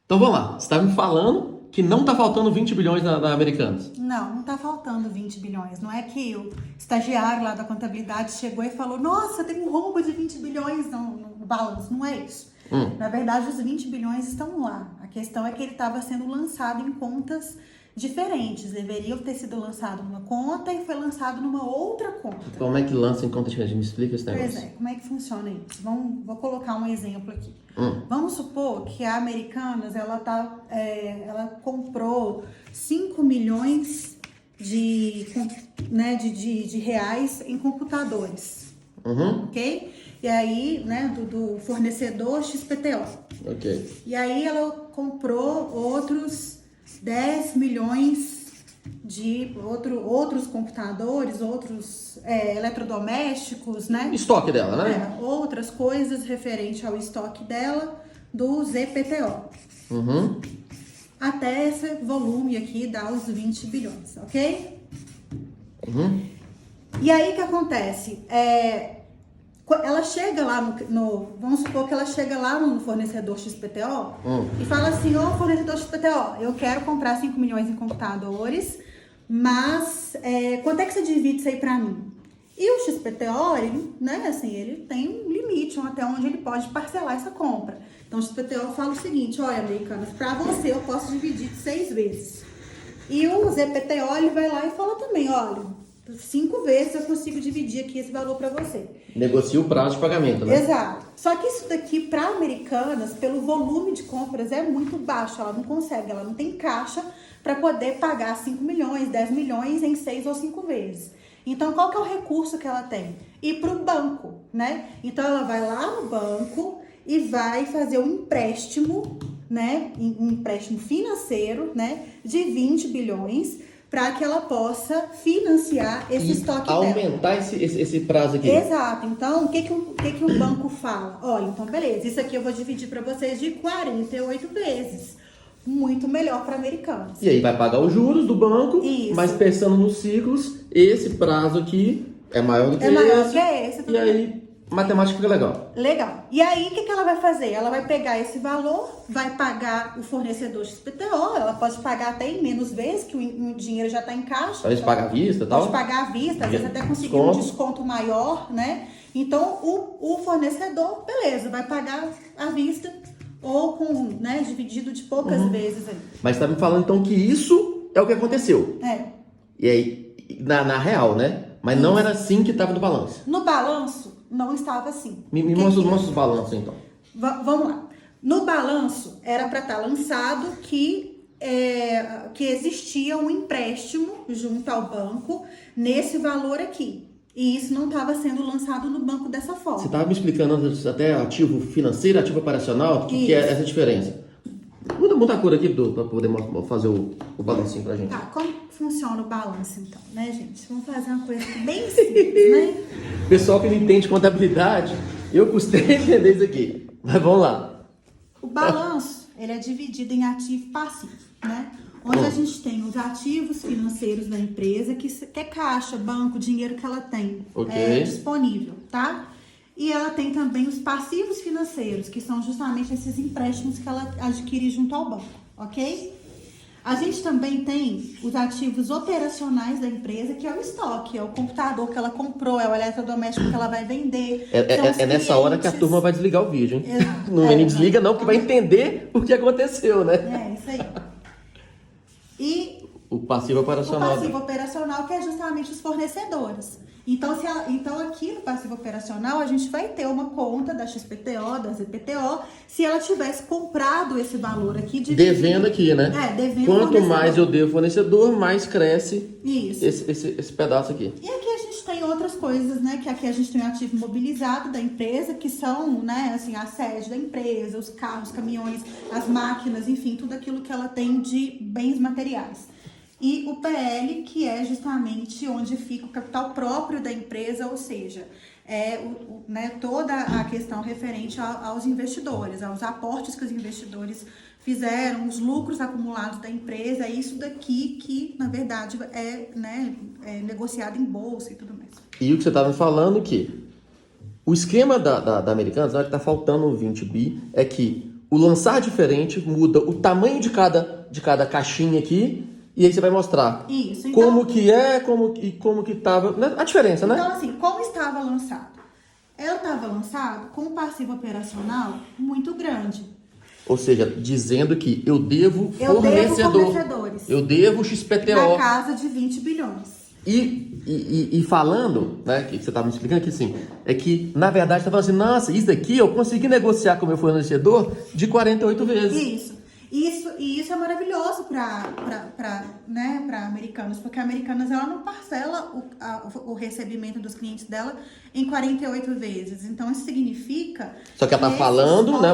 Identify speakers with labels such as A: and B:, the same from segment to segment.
A: Então vamos lá. Você está me falando que não está faltando 20 bilhões na Americanas.
B: Não está faltando 20 bilhões. Não é que o estagiário lá da contabilidade chegou e falou: nossa, tem um rombo de 20 bilhões no balanço. Não é isso. Na verdade, os 20 bilhões estão lá. A questão é que ele estava sendo lançado em contas diferentes. Deveriam ter sido lançado numa conta e foi lançado numa outra conta.
A: Como é que lança em conta diferente? Me explica esse negócio.
B: Pois é, como é que funciona isso? Vou colocar um exemplo aqui. Vamos supor que a Americanas, ela comprou 5 milhões de reais em computadores, ok? E aí, né, do fornecedor XPTO.
A: Ok.
B: E aí ela comprou outros 10 milhões de outros computadores, outros eletrodomésticos, né?
A: Estoque dela, né?
B: Outras coisas referente ao estoque dela do ZPTO. Até esse volume aqui dá os 20 bilhões, ok? E aí o que acontece? Ela chega lá vamos supor que ela chega lá no fornecedor XPTO e fala assim: ô fornecedor XPTO, eu quero comprar 5 milhões em computadores, mas quanto é que você divide isso aí pra mim? E o XPTO, ele tem um limite até onde ele pode parcelar essa compra. Então o XPTO fala o seguinte: olha, Americanas, pra você eu posso dividir 6 vezes. E o ZPTO, ele vai lá e fala também: olha, 5 vezes eu consigo dividir aqui esse valor para você.
A: Negocia o prazo de pagamento, né?
B: Exato. Só que isso daqui, para Americanas, pelo volume de compras, é muito baixo. Ela não consegue, ela não tem caixa para poder pagar 5 milhões, 10 milhões em 6 ou 5 vezes. Então, qual que é o recurso que ela tem? Ir para o banco, né? Então, ela vai lá no banco e vai fazer um empréstimo, né? Um empréstimo financeiro, né? De 20 bilhões, para que ela possa financiar esse estoque dela.
A: Aumentar esse prazo aqui.
B: Exato. Então, o que o banco fala? Olha, então beleza, isso aqui eu vou dividir para vocês de 48 vezes. Muito melhor para Americanas.
A: E aí vai pagar os juros do banco,
B: Isso.
A: mas pensando nos ciclos, esse prazo aqui é maior do que esse.
B: É maior que esse.
A: E aí, matemática fica legal.
B: Legal. E aí, o que ela vai fazer? Ela vai pegar esse valor, vai pagar o fornecedor XPTO, ela pode pagar até em menos vezes, que o dinheiro já está em caixa.
A: Talvez pagar à vista e tal.
B: Pode pagar à vista, às vezes até conseguir um desconto maior, né? Então, o fornecedor, beleza, vai pagar à vista ou dividido de poucas vezes aí.
A: Mas você tá me falando então que isso é o que aconteceu. E aí, na real, né? Mas não era assim que estava no balanço.
B: No balanço, não estava assim.
A: Me mostra os balanços então.
B: Vamos lá. No balanço, era para estar lançado que existia um empréstimo junto ao banco nesse valor aqui. E isso não estava sendo lançado no banco dessa forma.
A: Você estava me explicando antes até ativo financeiro, ativo operacional, o que é essa diferença? Muda a cor aqui para poder fazer o balancinho pra gente.
B: Tá, como funciona o balanço então, né, gente? Vamos fazer uma coisa bem simples, né?
A: Pessoal que não entende contabilidade, eu custei entender isso aqui. Mas vamos lá.
B: O balanço, ele é dividido em ativo e passivo, né? Onde a gente tem os ativos financeiros da empresa, que é caixa, banco, dinheiro que ela tem disponível, tá? E ela tem também os passivos financeiros, que são justamente esses empréstimos que ela adquire junto ao banco, ok? A gente também tem os ativos operacionais da empresa, que é o estoque, é o computador que ela comprou, é o eletrodoméstico que ela vai vender.
A: É nessa hora que a turma vai desligar o vídeo, hein? Não desliga não, porque vai entender o que aconteceu, né?
B: É, isso aí. E
A: o passivo operacional.
B: O passivo operacional, que é justamente os fornecedores. Então, aqui no passivo operacional, a gente vai ter uma conta da XPTO, da ZPTO, se ela tivesse comprado esse valor aqui.
A: Devendo aqui, né?
B: Devendo.
A: Quanto mais eu devo fornecedor, mais cresce
B: isso.
A: Esse pedaço aqui.
B: E aqui a gente tem outras coisas, né? Que aqui a gente tem o ativo imobilizado da empresa, que são, né, assim, a sede da empresa, os carros, caminhões, as máquinas, enfim, tudo aquilo que ela tem de bens materiais. E o PL, que é justamente onde fica o capital próprio da empresa, ou seja, toda a questão referente aos investidores, aos aportes que os investidores fizeram, os lucros acumulados da empresa, é isso daqui que, na verdade, é negociado em bolsa e tudo mais.
A: E o que você estava me falando que o esquema da Americanas, na hora que está faltando 20 bi, é que o lançar diferente muda o tamanho de cada caixinha aqui, e aí você vai mostrar
B: Isso, então,
A: como que é, como que estava, a diferença, né?
B: Então, assim, como estava lançado? Ela estava lançado com um passivo operacional muito grande.
A: Ou seja, dizendo que eu devo
B: fornecedores.
A: Eu devo XPTO.
B: Na casa de 20 bilhões.
A: E falando, né, que você estava me explicando que assim, é que na verdade você tá falando assim, nossa, isso daqui eu consegui negociar com o meu fornecedor de 48 vezes.
B: Isso é maravilhoso para Americanas, porque a Americanas ela não parcela o recebimento dos clientes dela em 48 vezes. Então isso significa.
A: Só que ela tá falando, né?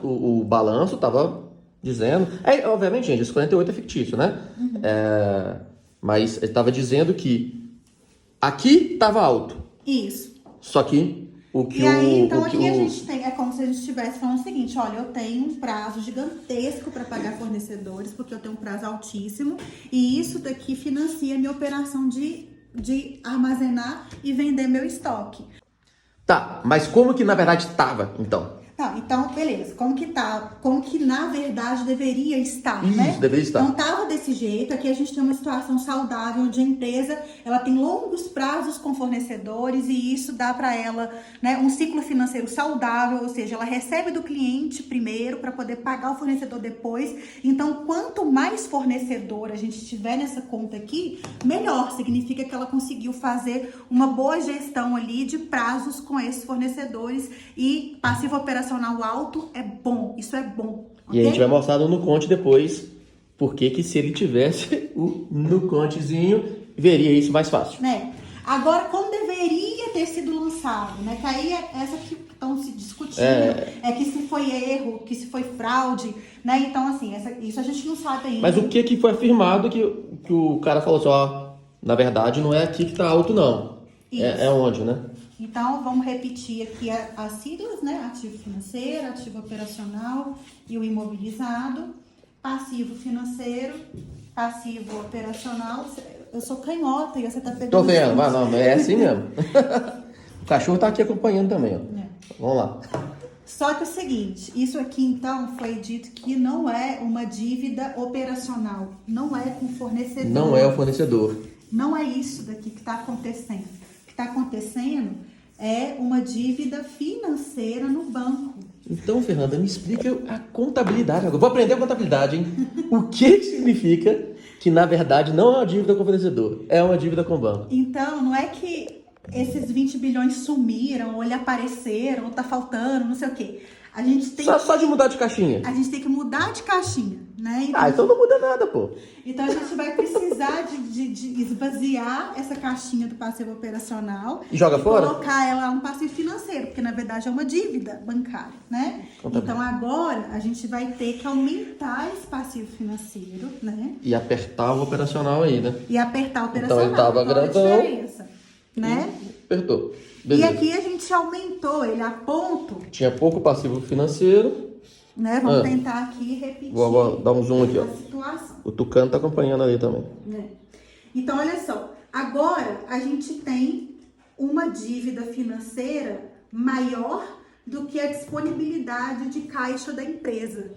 A: O balanço tava dizendo. Obviamente, gente, esse 48 é fictício, né?
B: Uhum.
A: Mas ele estava dizendo que aqui estava alto.
B: Isso.
A: Só que o que
B: e aí, então aqui a gente tem, é como se a gente estivesse falando o seguinte, olha, eu tenho um prazo gigantesco para pagar fornecedores, porque eu tenho um prazo altíssimo, e isso daqui financia a minha operação de armazenar e vender meu estoque.
A: Tá, mas como que na verdade estava, então?
B: Tá, então, beleza. Como que na verdade deveria estar,
A: Isso,
B: né?
A: deveria estar.
B: Então, tava desse jeito. Aqui a gente tem uma situação saudável, onde a empresa, ela tem longos prazos com fornecedores e isso dá para ela, né, um ciclo financeiro saudável, ou seja, ela recebe do cliente primeiro para poder pagar o fornecedor depois. Então, quanto mais fornecedor a gente tiver nessa conta aqui, melhor. Significa que ela conseguiu fazer uma boa gestão ali de prazos com esses fornecedores e passivo operacional alto é bom, isso é bom.
A: Okay? E a gente vai mostrar no Nuconte depois, porque se ele tivesse o Nucontezinho, veria isso mais fácil.
B: Né? Agora, como deveria ter sido lançado, né? Que aí é essa que estão se discutindo, é que se foi erro, que se foi fraude, né? Então, assim, isso a gente não sabe ainda.
A: Mas o que foi afirmado que o cara falou assim, ó, na verdade não é aqui que tá alto, não. É onde, né?
B: Então, vamos repetir aqui as siglas, né? Ativo financeiro, ativo operacional e o imobilizado. Passivo financeiro, passivo operacional. Eu sou canhota e você tá pegando...
A: Tô vendo, mas não, é assim mesmo. O cachorro tá aqui acompanhando também, ó. Vamos lá.
B: Só que é o seguinte, isso aqui então foi dito que não é uma dívida operacional. Não é com fornecedor.
A: Não é o fornecedor.
B: Não é isso daqui que está acontecendo. O que está acontecendo é uma dívida financeira no banco.
A: Então, Fernanda, me explica a contabilidade agora. Vou aprender a contabilidade, hein? O que significa que, na verdade, não é uma dívida com o fornecedor, é uma dívida com o banco?
B: Então, não é que esses 20 bilhões sumiram, ou ele apareceram, ou tá faltando, não sei o quê. A gente tem
A: só de mudar de caixinha.
B: A gente tem que mudar de caixinha, né?
A: Então não muda nada, pô.
B: Então a gente vai precisar de esvaziar essa caixinha do passivo operacional
A: e joga fora?
B: Colocar ela no passivo financeiro, porque na verdade é uma dívida bancária, né? Então agora a gente vai ter que aumentar esse passivo financeiro, né?
A: E apertar o operacional aí, né?
B: E apertar o operacional.
A: Então ele tava grandão.
B: A diferença, né?
A: Apertou. Beleza.
B: E aqui a gente aumentou ele a ponto.
A: Tinha pouco passivo financeiro.
B: Né? Vamos tentar aqui repetir.
A: Vou dar um zoom aqui, ó.
B: Situação.
A: O Tucano tá acompanhando ali também.
B: Né? Então, olha só. Agora a gente tem uma dívida financeira maior do que a disponibilidade de caixa da empresa.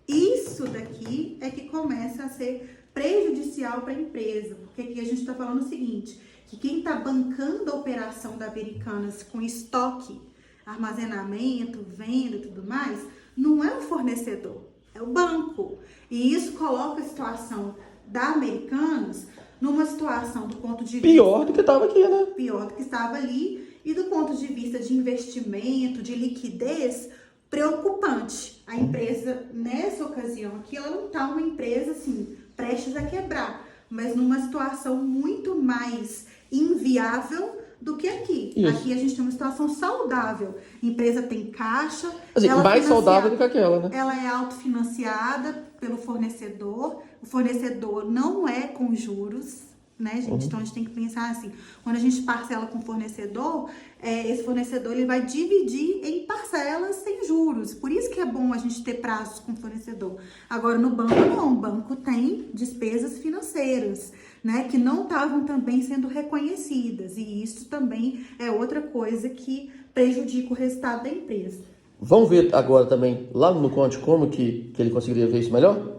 B: Isso daqui é que começa a ser prejudicial para a empresa. Porque aqui a gente está falando o seguinte, que quem está bancando a operação da Americanas com estoque, armazenamento, venda e tudo mais, não é o fornecedor, é o banco. E isso coloca a situação da Americanas numa situação do ponto de vista...
A: Pior do que estava aqui, né?
B: Pior do que estava ali. E do ponto de vista de investimento, de liquidez, preocupante. A empresa, nessa ocasião aqui, ela não está uma empresa, assim, prestes a quebrar, mas numa situação muito mais inviável do que aqui.
A: Isso.
B: Aqui a gente tem uma situação saudável. A empresa tem caixa.
A: Assim, mais saudável do que aquela, né?
B: Ela é autofinanciada pelo fornecedor. O fornecedor não é com juros, né, gente? Então a gente tem que pensar assim, quando a gente parcela com o fornecedor, esse fornecedor ele vai dividir em parcelas sem juros. Por isso que é bom a gente ter prazos com o fornecedor. Agora no banco não, o banco tem despesas financeiras, né, que não estavam também sendo reconhecidas, e isso também é outra coisa que prejudica o resultado da empresa.
A: Vamos ver agora também, lá no Conte, como que ele conseguiria ver isso melhor?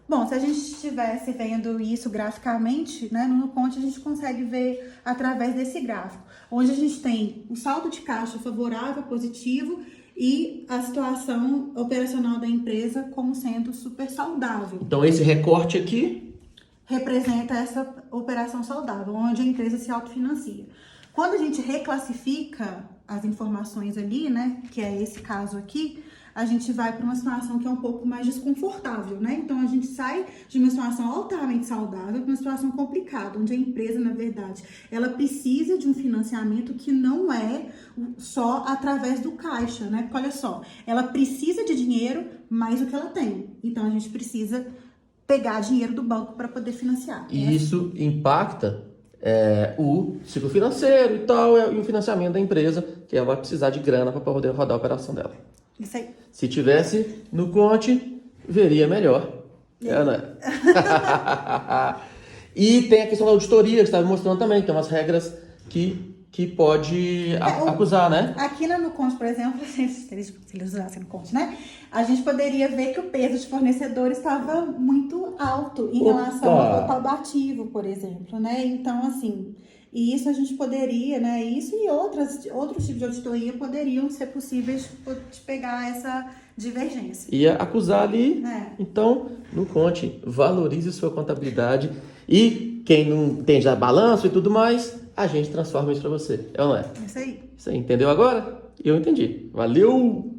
B: Bom, se a gente estivesse vendo isso graficamente, né, no Nuconte a gente consegue ver através desse gráfico, onde a gente tem o saldo de caixa favorável, positivo, e a situação operacional da empresa como sendo super saudável.
A: Então esse recorte aqui
B: Representa essa operação saudável, onde a empresa se autofinancia. Quando a gente reclassifica as informações ali, né, que é esse caso aqui, a gente vai para uma situação que é um pouco mais desconfortável, né? Então a gente sai de uma situação altamente saudável para uma situação complicada, onde a empresa, na verdade, ela precisa de um financiamento que não é só através do caixa, né? Porque olha só, ela precisa de dinheiro mais do que ela tem. Então a gente precisa pegar dinheiro do banco para poder financiar.
A: e isso impacta o ciclo financeiro e tal, e o financiamento da empresa, que ela vai precisar de grana para poder rodar a operação dela.
B: Isso aí.
A: Se tivesse no Conte, veria melhor. Né? E tem a questão da auditoria, que você estava mostrando também, que tem umas regras que pode acusar, né?
B: Aqui no Nuconte, por exemplo, se eles usassem no Nuconte, né? A gente poderia ver que o peso de fornecedor estava muito alto em relação ao total do ativo, por exemplo, né? Então, assim, e isso a gente poderia, né? Isso e outros tipos de auditoria poderiam ser possíveis de pegar essa divergência.
A: Ia acusar ali. Então, no Conte, valorize sua contabilidade. E quem não tem já balanço e tudo mais, a gente transforma isso para você. É ou não é?
B: Isso aí.
A: Você entendeu agora? Eu entendi. Valeu!